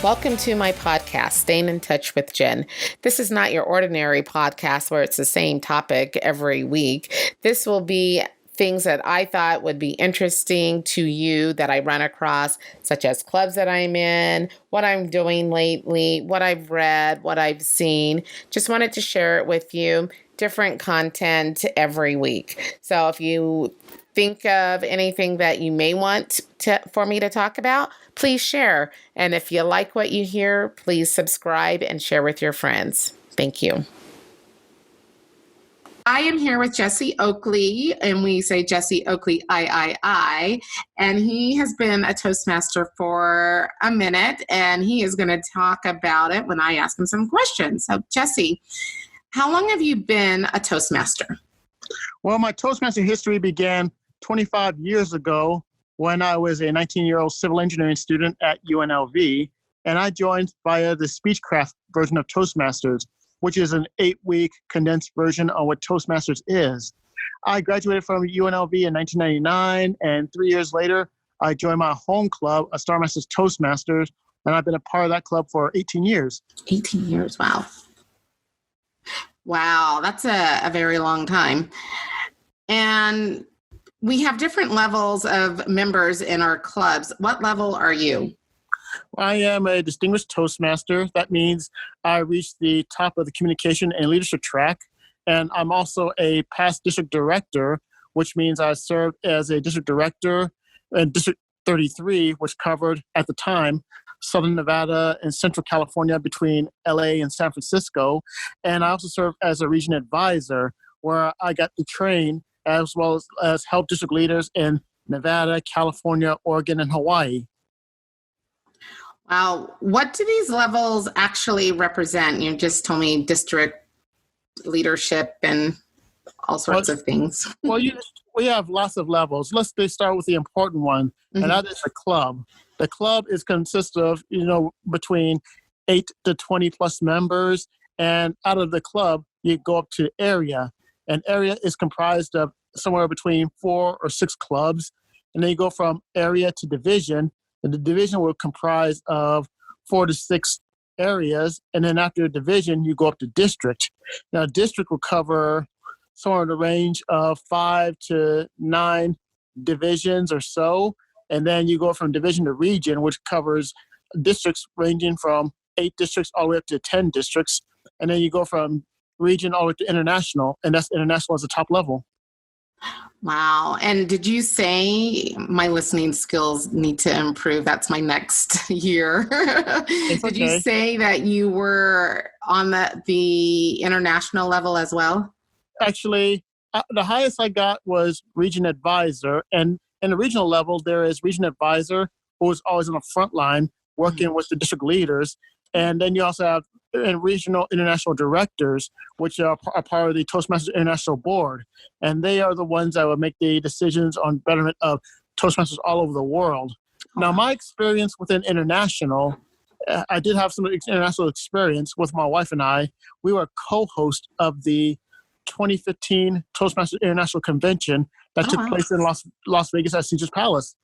Welcome to my podcast, Staying in Touch with Jen. This is not your ordinary podcast where it's the same topic every week. This will be things that I thought would be interesting to you that I run across, such as clubs that I'm in, what I'm doing lately, what I've read, what I've seen. Just wanted to share it with you. Different content every week. So if you think of anything that you may want for me to talk about, please share. And if you like what you hear, please subscribe and share with your friends. Thank you. I am here with Jesse Oakley, and we say Jesse Oakley, I. And he has been a Toastmaster for a minute, and he is going to talk about it when I ask him some questions. So, Jesse, how long have you been a Toastmaster? Well, my Toastmaster history began 25 years ago when I was a 19-year-old civil engineering student at UNLV, and I joined via the Speechcraft version of Toastmasters, which is an 8-week condensed version of what Toastmasters is. I graduated from UNLV in 1999, and 3 years later, I joined my home club, a Star Masters Toastmasters, and I've been a part of that club for 18 years. 18 years, wow. Wow, that's a very long time. And we have different levels of members in our clubs. What level are you? I am a distinguished Toastmaster. That means I reached the top of the communication and leadership track. And I'm also a past district director, which means I served as a district director in District 33, which covered, at the time, Southern Nevada and Central California between LA and San Francisco. And I also served as a region advisor, where I got to train as well as help district leaders in Nevada, California, Oregon, and Hawaii. Wow. What do these levels actually represent? You just told me district leadership and all sorts of things. Well, we have lots of levels. Let's start with the important one, and that is the club. The club consists of, between 8 to 20 plus members, and out of the club, you go up to area. An area is comprised of somewhere between 4 or 6 clubs, and then you go from area to division, and the division will comprise of 4 to 6 areas, and then after a division, you go up to district. Now, district will cover somewhere in the range of 5 to 9 divisions or so, and then you go from division to region, which covers districts ranging from 8 districts all the way up to 10 districts, and then you go from region all the way to international, and that's international as the top level. Wow. And did you say my listening skills need to improve? That's my next year. Did you say that you were on the international level as well? Actually, the highest I got was region advisor. And in the regional level, there is region advisor, who is always on the front line working with the district leaders. And then you also have regional international directors, which are part of the Toastmasters International Board. And they are the ones that will make the decisions on betterment of Toastmasters all over the world. Now, my experience within international, I did have some international experience with my wife and I. We were co-host of the 2015 Toastmasters International Convention that took place in Las Vegas at Caesars Palace.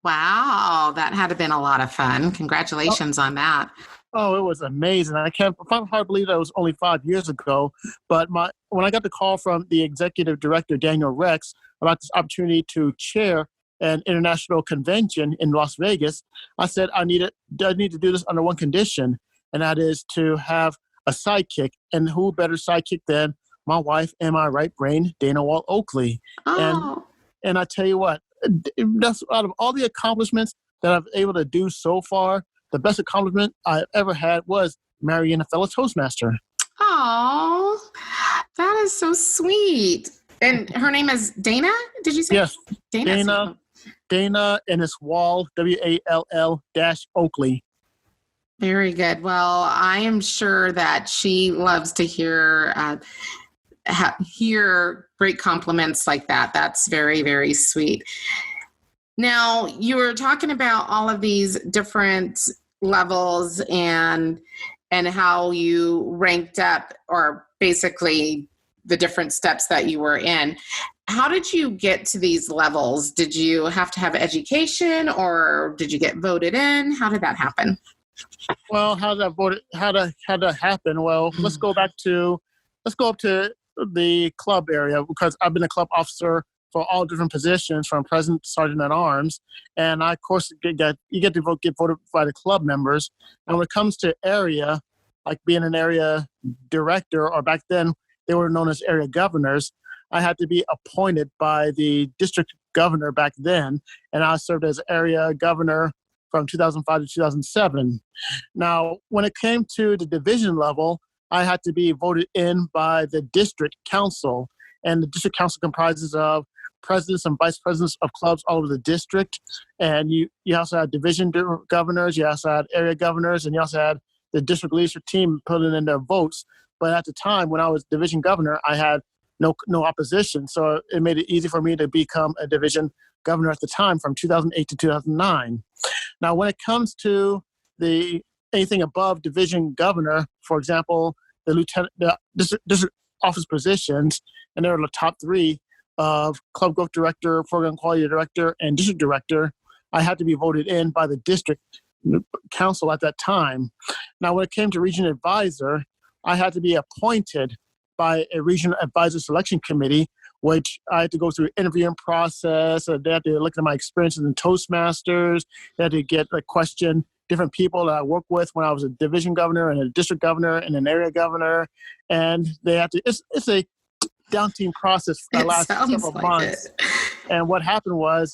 Wow, that had to have been a lot of fun. Congratulations on that. Oh, it was amazing. I can't hard to believe that was only 5 years ago. But when I got the call from the executive director, Daniel Rex, about this opportunity to chair an international convention in Las Vegas, I said I need to do this under one condition, and that is to have a sidekick. And who better sidekick than my wife and my right brain, Dana Wall Oakley. Oh. And I tell you what, that's out of all the accomplishments that I've able to do so far, the best accomplishment I ever had was marrying a fellow Toastmaster. Oh, that is so sweet. And her name is Dana, did you say? Yes. Dana and it's Wall, Wall-Oakley. Very good. Well, I am sure that she loves to hear great compliments like that. That's very, very sweet. Now, you were talking about all of these different levels and how you ranked up, or basically the different steps that you were in. How did you get to these levels? Did you have to have education, or did you get voted in? How did that happen? Well, how did that vote? How that happen? Well, let's go up to the club area, because I've been a club officer for all different positions, from president to sergeant at arms, and I, of course, get to get voted by the club members. And when it comes to area, like being an area director, or back then they were known as area governors, I had to be appointed by the district governor back then, and I served as area governor from 2005 to 2007. Now, when it came to the division level, I had to be voted in by the district council, and the district council comprises of presidents and vice presidents of clubs all over the district. And you also had division governors, you also had area governors, and you also had the district leadership team putting in their votes. But at the time when I was division governor, I had no opposition. So it made it easy for me to become a division governor at the time, from 2008 to 2009. Now, when it comes to anything above division governor, for example, the district office positions, and there are the top three of club growth director, program quality director, and district director, I had to be voted in by the district council at that time. Now, when it came to region advisor, I had to be appointed by a regional advisor selection committee, which I had to go through interviewing process. They had to look at my experiences in Toastmasters. They had to get question different people that I worked with when I was a division governor and a district governor and an area governor. And they had to, it's a daunting process for the last several months. And what happened was,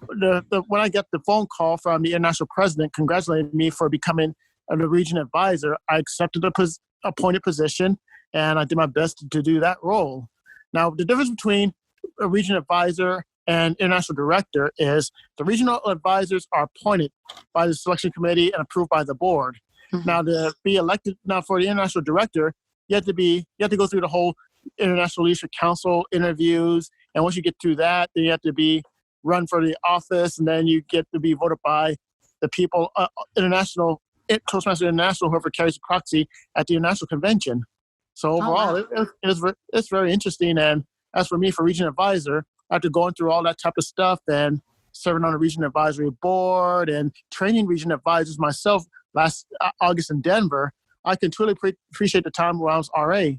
when I got the phone call from the international president congratulating me for becoming a region advisor, I accepted the appointed position, and I did my best to do that role. Now, the difference between a region advisor and international director is the regional advisors are appointed by the selection committee and approved by the board. Mm-hmm. Now, to be elected, for the international director, you have to go through the whole International Leadership Council interviews, and once you get through that, then you have to be run for the office, and then you get to be voted by the people, Toastmasters International, whoever carries the proxy at the international convention. So overall, it's very interesting. And as for me, for region advisor, after going through all that type of stuff and serving on a region advisory board and training region advisors myself last August in Denver, I can truly appreciate the time where I was RA.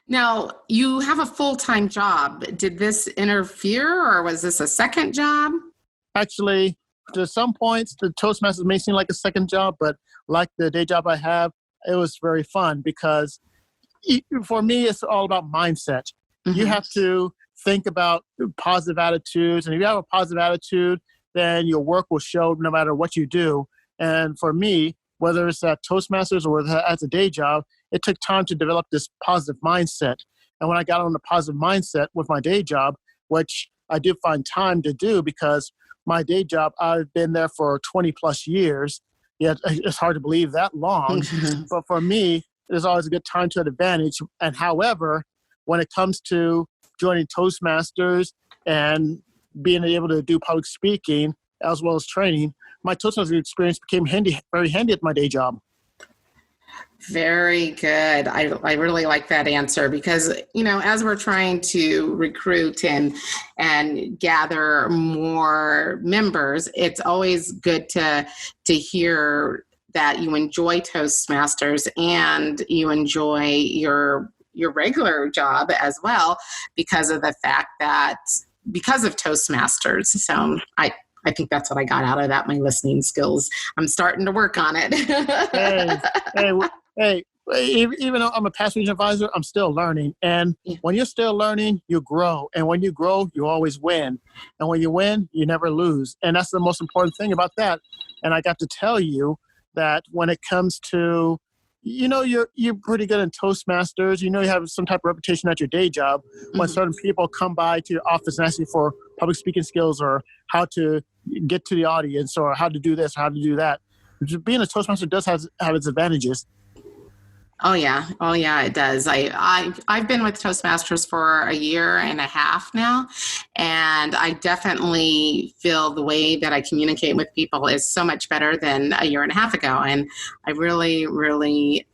Now, you have a full-time job. Did this interfere, or was this a second job? Actually, to some points, the Toastmasters may seem like a second job, but like the day job I have, it was very fun, because for me, it's all about mindset. Mm-hmm. You have to think about positive attitudes, and if you have a positive attitude, then your work will show no matter what you do. And for me, whether it's at Toastmasters or as a day job, it took time to develop this positive mindset. And when I got on the positive mindset with my day job, which I did find time to do, because my day job, I've been there for 20 plus years. Yet it's hard to believe that long. But for me, there's always a good time to an advantage. And however, when it comes to joining Toastmasters and being able to do public speaking as well as training, my Toastmasters experience became very handy at my day job. Very good. I really like that answer, because, as we're trying to recruit and gather more members, it's always good to hear that you enjoy Toastmasters and you enjoy your regular job as well, because of the fact that because of Toastmasters. So I think that's what I got out of that, my listening skills. I'm starting to work on it. Hey, even though I'm a past region advisor, I'm still learning. And when you're still learning, you grow. And when you grow, you always win. And when you win, you never lose. And that's the most important thing about that. And I got to tell you that when it comes to, you're pretty good in Toastmasters, you have some type of reputation at your day job. When certain people come by to your office and ask you for public speaking skills, or how to get to the audience, or how to do this, or how to do that, being a Toastmaster does have its advantages. Oh yeah, it does. I've been with Toastmasters for a year and a half now, and I definitely feel the way that I communicate with people is so much better than a year and a half ago, and I really, really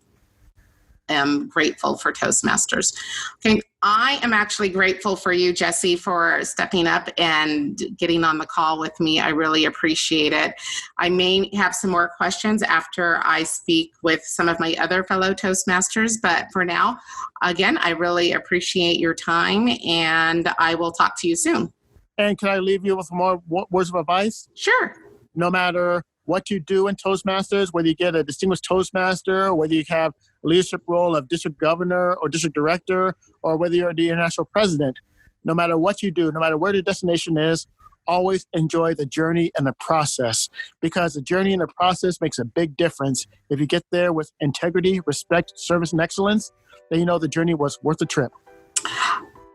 am grateful for Toastmasters. Okay, I am actually grateful for you, Jesse, for stepping up and getting on the call with me. I really appreciate it. I may have some more questions after I speak with some of my other fellow Toastmasters, but for now, again, I really appreciate your time, and I will talk to you soon. And can I leave you with more words of advice? Sure. No matter what you do in Toastmasters, whether you get a distinguished Toastmaster, whether you have a leadership role of district governor or district director, or whether you're the international president, no matter what you do, no matter where the destination is, always enjoy the journey and the process, because the journey and the process makes a big difference. If you get there with integrity, respect, service, and excellence, then you know the journey was worth the trip.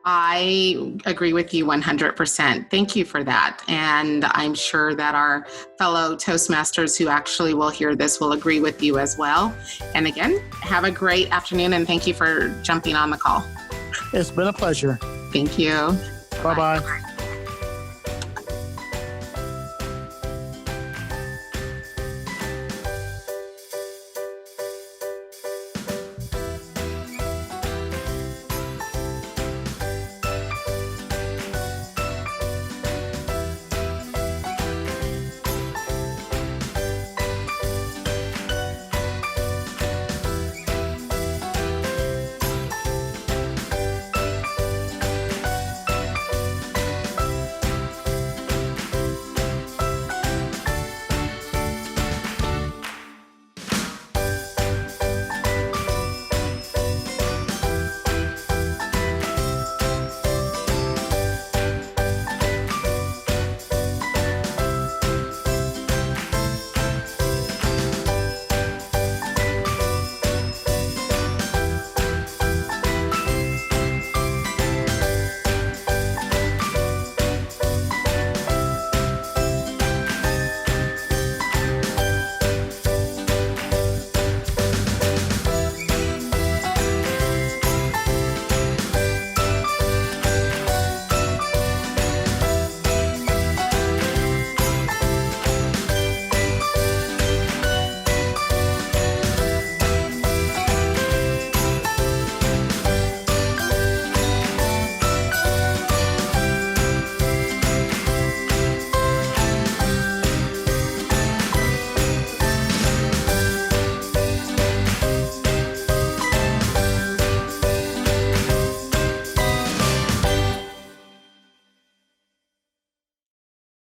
I agree with you 100%. Thank you for that. And I'm sure that our fellow Toastmasters who actually will hear this will agree with you as well. And again, have a great afternoon, and thank you for jumping on the call. It's been a pleasure. Thank you. Bye-bye.